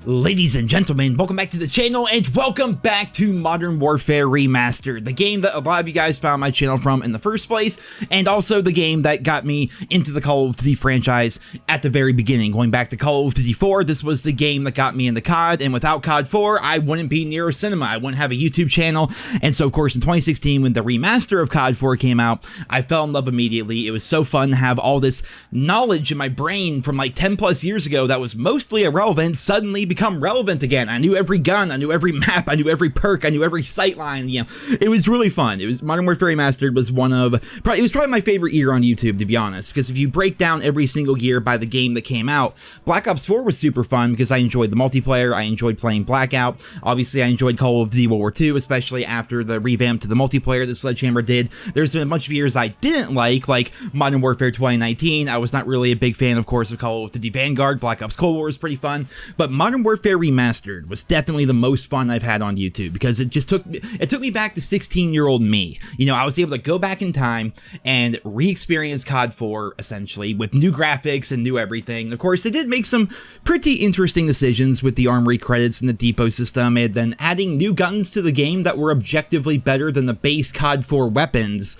Ladies and gentlemen, welcome back to the channel and welcome back to Modern Warfare Remastered, the game that a lot of you guys found my channel from in the first place, and also the game that got me into the Call of Duty franchise at the very beginning. Going back to Call of Duty 4, this was the game that got me into COD, and without COD 4, I wouldn't be NerosCinema, I wouldn't have a YouTube channel, and so of course in 2016 when the remaster of COD 4 came out, I fell in love immediately. It was so fun to have all this knowledge in my brain from like 10 plus years ago that was mostly irrelevant suddenly become relevant again. I knew every gun, I knew every map, I knew every perk, I knew every sightline. You know, it was really fun. It was Modern Warfare Remastered was it was probably my favorite year on YouTube, to be honest, because if you break down every single year by the game that came out, Black Ops 4 was super fun because I enjoyed the multiplayer, I enjoyed playing Blackout, obviously I enjoyed Call of Duty World War II, especially after the revamp to the multiplayer that Sledgehammer did. There's been a bunch of years I didn't like Modern Warfare 2019, I was not really a big fan, of course, of Call of Duty Vanguard. Black Ops Cold War was pretty fun, but Modern Warfare Remastered was definitely the most fun I've had on YouTube because it just took me back to 16-year-old me. You know, I was able to go back in time and re-experience COD 4 essentially with new graphics and new everything. Of course, they did make some pretty interesting decisions with the armory credits and the depot system, and then adding new guns to the game that were objectively better than the base COD 4 weapons.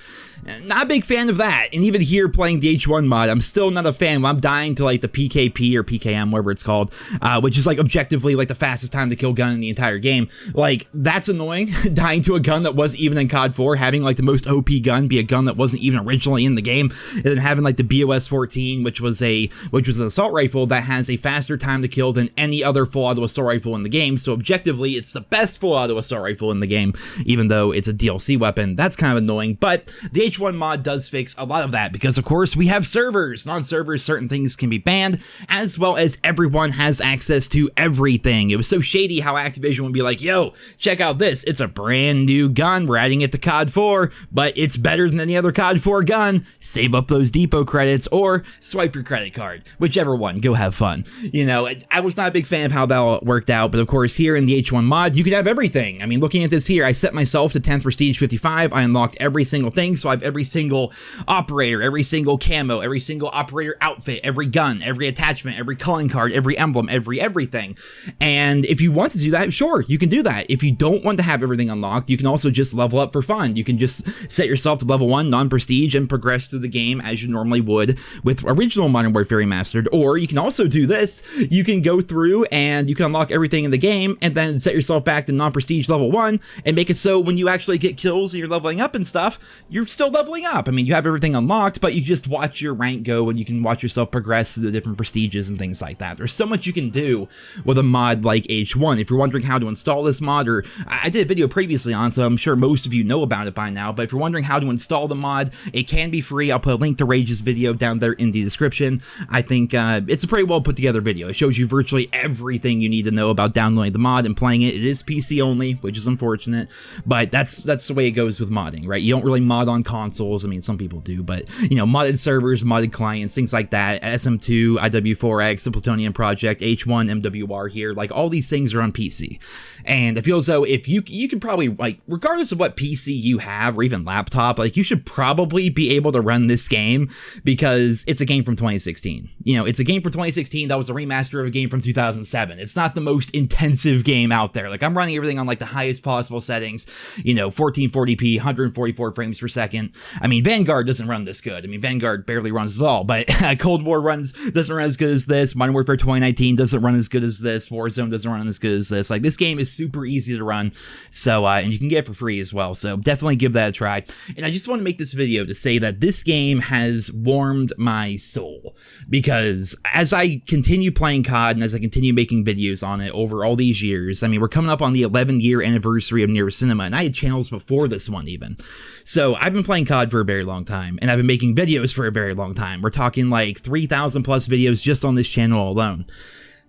Not a big fan of that, and even here playing the H1 mod, I'm still not a fan. I'm dying to like the PKP or PKM, whatever it's called, which is like objectively like the fastest time to kill gun in the entire game. Like, that's annoying, dying to a gun that wasn't even in COD 4, having like the most OP gun be a gun that wasn't even originally in the game, and then having like the BOS 14, which was an assault rifle that has a faster time to kill than any other full auto assault rifle in the game. So objectively, it's the best full auto assault rifle in the game, even though it's a DLC weapon. That's kind of annoying, but the H1 mod does fix a lot of that because, of course, we have servers. Non-servers, certain things can be banned, as well as everyone has access to everything. It was so shady how Activision would be like, yo, check out this. It's a brand new gun. We're adding it to COD 4, but it's better than any other COD 4 gun. Save up those depot credits or swipe your credit card. Whichever one. Go have fun. You know, I was not a big fan of how that all worked out, but of course, here in the H1 mod, you can have everything. I mean, looking at this here, I set myself to 10th Prestige 55. I unlocked every single thing, so I have every single operator, every single camo, every single operator outfit, every gun, every attachment, every calling card, every emblem, everything. And if you want to do that, sure, you can do that. If you don't want to have everything unlocked, you can also just level up for fun. You can just set yourself to level 1 non-prestige and progress through the game as you normally would with original Modern Warfare Remastered. Or you can also do this. You can go through and you can unlock everything in the game and then set yourself back to non-prestige level 1 and make it so when you actually get kills and you're leveling up and stuff, you're still leveling up. I mean, you have everything unlocked, but you just watch your rank go and you can watch yourself progress through the different prestiges and things like that. There's so much you can do with a mod like H1. If you're wondering how to install this mod, or I did a video previously on, so I'm sure most of you know about it by now, but if you're wondering how to install the mod, it can be free. I'll put a link to Rage's video down there in the description. I think it's a pretty well put together video. It shows you virtually everything you need to know about downloading the mod and playing it. It is PC only, which is unfortunate, but that's the way it goes with modding, right? You don't really mod on consoles. I mean, some people do, but you know, modded servers, modded clients, things like that, SM2, IW4X, the Plutonium Project, H1, MWR here, like all these things are on PC. And I feel as though if you could probably, like, regardless of what PC you have or even laptop, like, you should probably be able to run this game because it's a game from 2016. You know, it's a game from 2016 that was a remaster of a game from 2007. It's not the most intensive game out there. Like, I'm running everything on like the highest possible settings, you know, 1440p, 144 frames per second. I mean, Vanguard doesn't run this good. I mean, Vanguard barely runs at all, but Cold War doesn't run as good as this. Modern Warfare 2019 doesn't run as good as this. Warzone doesn't run as good as this. Like, this game is super easy to run, so and you can get it for free as well, so definitely give that a try. And I just want to make this video to say that this game has warmed my soul, because as I continue playing COD and as I continue making videos on it over all these years, I mean, we're coming up on the 11-year anniversary of NerosCinema, and I had channels before this one even. So I've been playing COD for a very long time, and I've been making videos for a very long time. We're talking like 3,000 plus videos just on this channel alone.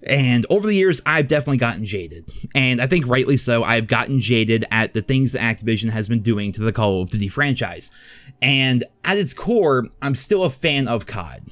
And over the years, I've definitely gotten jaded. And I think rightly so, I've gotten jaded at the things that Activision has been doing to the Call of Duty franchise. And at its core, I'm still a fan of COD.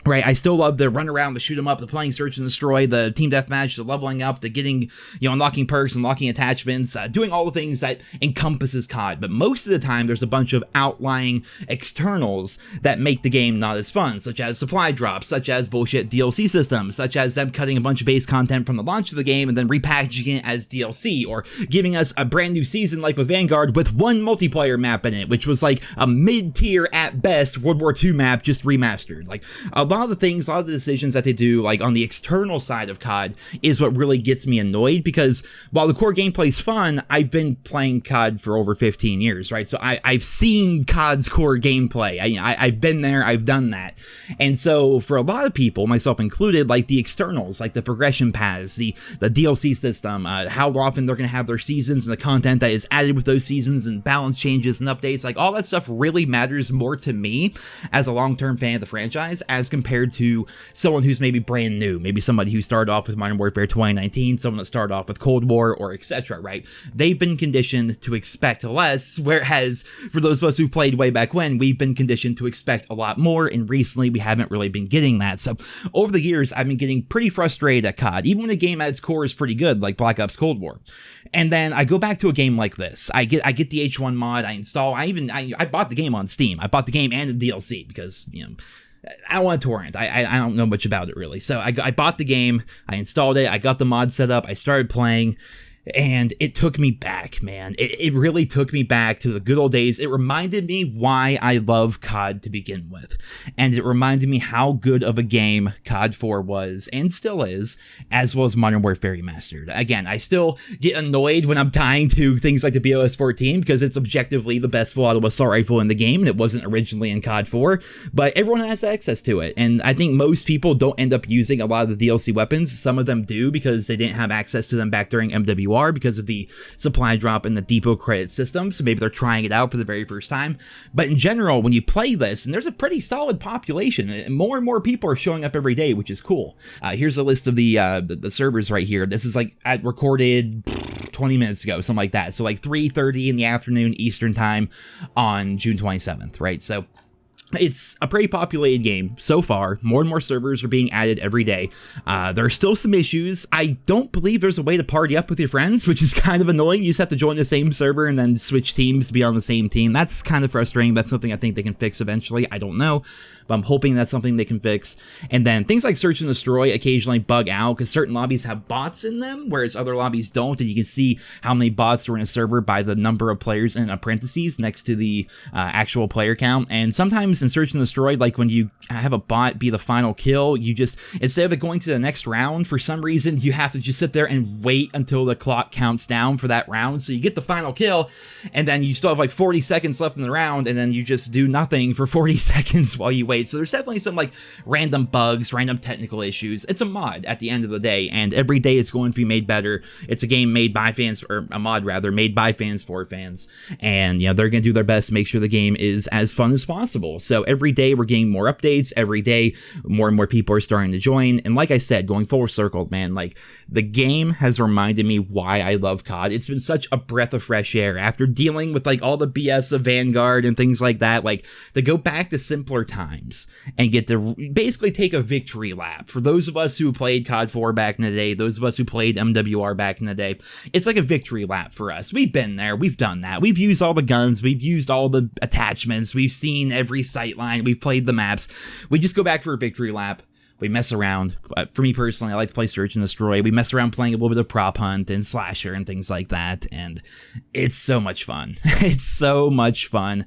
Right, I still love the run around, the shoot 'em up, the playing search and destroy, the team deathmatch, the leveling up, the getting, unlocking perks, unlocking attachments, doing all the things that encompasses COD. But most of the time, there's a bunch of outlying externals that make the game not as fun, such as supply drops, such as bullshit DLC systems, such as them cutting a bunch of base content from the launch of the game and then repackaging it as DLC, or giving us a brand new season like with Vanguard with one multiplayer map in it, which was like a mid-tier at best World War II map just remastered. Like, a lot of the decisions that they do, like on the external side of COD, is what really gets me annoyed, because while the core gameplay is fun, I've been playing COD for over 15 years, right? So I've seen COD's core gameplay. I've been there, I've done that. And so for a lot of people, myself included, like the externals, like the progression paths, the DLC system, how often they're going to have their seasons and the content that is added with those seasons and balance changes and updates, like all that stuff really matters more to me as a long-term fan of the franchise as compared to someone who's maybe brand new, maybe somebody who started off with Modern Warfare 2019, someone that started off with Cold War, or etc., right? They've been conditioned to expect less, whereas for those of us who played way back when, we've been conditioned to expect a lot more, and recently we haven't really been getting that. So over the years, I've been getting pretty frustrated at COD, even when a game at its core is pretty good, like Black Ops Cold War. And then I go back to a game like this. I get the H1 mod, I install, I bought the game on Steam. I bought the game and the DLC because, I don't want to torrent. I don't know much about it really. So I bought the game, I installed it, I got the mod set up, I started playing, and it took me back, man. It really took me back to the good old days. It reminded me why I love COD to begin with. And it reminded me how good of a game COD 4 was, and still is, as well as Modern Warfare Remastered. Again, I still get annoyed when I'm tying to things like the BOS 14, because it's objectively the best full-auto assault rifle in the game, and it wasn't originally in COD 4, but everyone has access to it. And I think most people don't end up using a lot of the DLC weapons. Some of them do, because they didn't have access to them back during MWR, because of the supply drop and the depot credit system, so maybe they're trying it out for the very first time. But in general, when you play this, and there's a pretty solid population, and more people are showing up every day, which is cool. Here's a list of the servers right here. This is like I recorded 20 minutes ago, something like that. So like 3:30 in the afternoon Eastern time on June 27th, right? So it's a pretty populated game so far. More and more servers are being added every day. There are still some issues. I don't believe there's a way to party up with your friends, which is kind of annoying. You just have to join the same server and then switch teams to be on the same team. That's kind of frustrating. That's something I think they can fix eventually. I don't know, but I'm hoping that's something they can fix. And then things like search and destroy occasionally bug out because certain lobbies have bots in them, whereas other lobbies don't. And you can see how many bots are in a server by the number of players in parentheses next to the actual player count. And sometimes in search and destroy, like when you have a bot be the final kill, you just, instead of it going to the next round, for some reason, you have to just sit there and wait until the clock counts down for that round. So you get the final kill, and then you still have like 40 seconds left in the round, and then you just do nothing for 40 seconds while you wait. So there's definitely some like random bugs, random technical issues. It's a mod at the end of the day, and every day it's going to be made better. It's a game made by fans, or a mod rather, made by fans for fans. And, they're going to do their best to make sure the game is as fun as possible. So every day we're getting more updates. Every day more and more people are starting to join. And like I said, going full circle, man, like the game has reminded me why I love COD. It's been such a breath of fresh air after dealing with like all the BS of Vanguard and things like that. Like to go back to simpler times and get to basically take a victory lap. For those of us who played COD 4 back in the day, those of us who played MWR back in the day, it's like a victory lap for us. We've been there. We've done that. We've used all the guns. We've used all the attachments. We've seen every sight line. We've played the maps. We just go back for a victory lap. We mess around. For me personally, I like to play Search and Destroy. We mess around playing a little bit of Prop Hunt and Slasher and things like that, and it's so much fun. It's so much fun,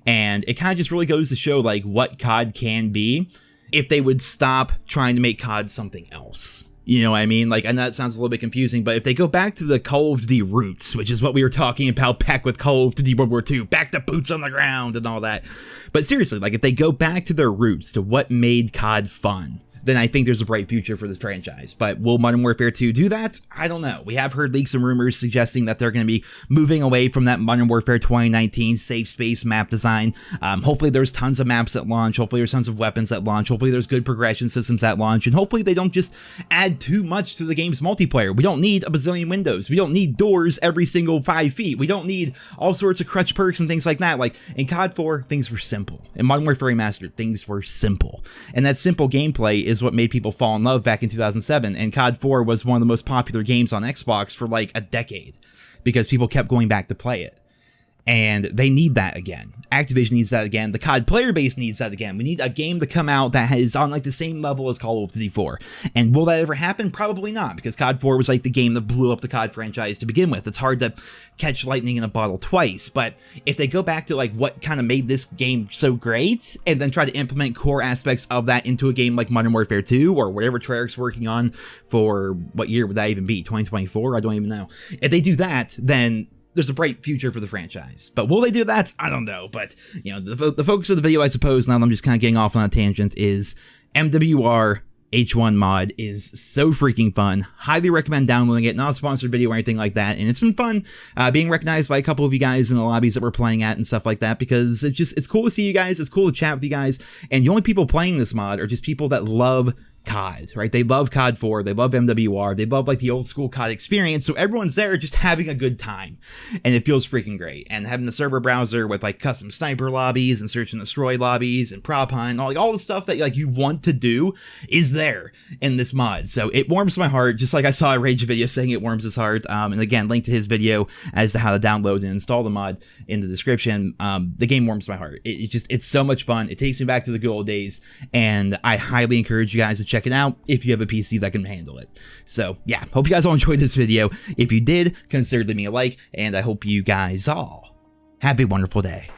and it kind of just really goes to show like what COD can be if they would stop trying to make COD something else. You know what I mean? Like, I know that sounds a little bit confusing, but if they go back to the Call of Duty roots, which is what we were talking about back with Call of Duty World War II, back to boots on the ground and all that. But seriously, like if they go back to their roots, to what made COD fun, then I think there's a bright future for this franchise. But will Modern Warfare 2 do that? I don't know. We have heard leaks and rumors suggesting that they're going to be moving away from that Modern Warfare 2019 safe space map design. Hopefully there's tons of maps at launch. Hopefully there's tons of weapons at launch. Hopefully there's good progression systems at launch. And hopefully they don't just add too much to the game's multiplayer. We don't need a bazillion windows. We don't need doors every single 5 feet. We don't need all sorts of crutch perks and things like that. Like in COD 4, things were simple. In Modern Warfare Remastered, things were simple. And that simple gameplay is what made people fall in love back in 2007. And COD 4 was one of the most popular games on Xbox for like a decade because people kept going back to play it. And they need that again. Activision needs that again. The COD player base needs that again. We need a game to come out that is on like the same level as Call of Duty 4. And will that ever happen? Probably not, because COD 4 was like the game that blew up the COD franchise to begin with. It's hard to catch lightning in a bottle twice. But if they go back to like what kind of made this game so great, and then try to implement core aspects of that into a game like Modern Warfare 2 or whatever Treyarch's working on for, what year would that even be? 2024? I don't even know. If they do that, then there's a bright future for the franchise. But will they do that? I don't know. But, you know, the focus of the video, I suppose, now that I'm just kind of getting off on a tangent, is MWR H1 mod is so freaking fun. Highly recommend downloading it. Not a sponsored video or anything like that. And it's been fun being recognized by a couple of you guys in the lobbies that we're playing at and stuff like that, because it's cool to see you guys. It's cool to chat with you guys. And the only people playing this mod are just people that love COD, right? They love COD 4, they love MWR, they love like the old school COD experience, so everyone's there just having a good time, and it feels freaking great. And having the server browser with like custom sniper lobbies and search and destroy lobbies and prop hunt, all the stuff that like you want to do is there in this mod, so it warms my heart, just like I saw a Rage video saying it warms his heart. And again, link to his video as to how to download and install the mod in the description. The game warms my heart. It's so much fun. It takes me back to the good old days, and I highly encourage you guys to check it out if you have a PC that can handle it. So yeah, hope you guys all enjoyed this video. If you did, consider leaving me a like, and I hope you guys all have a wonderful day.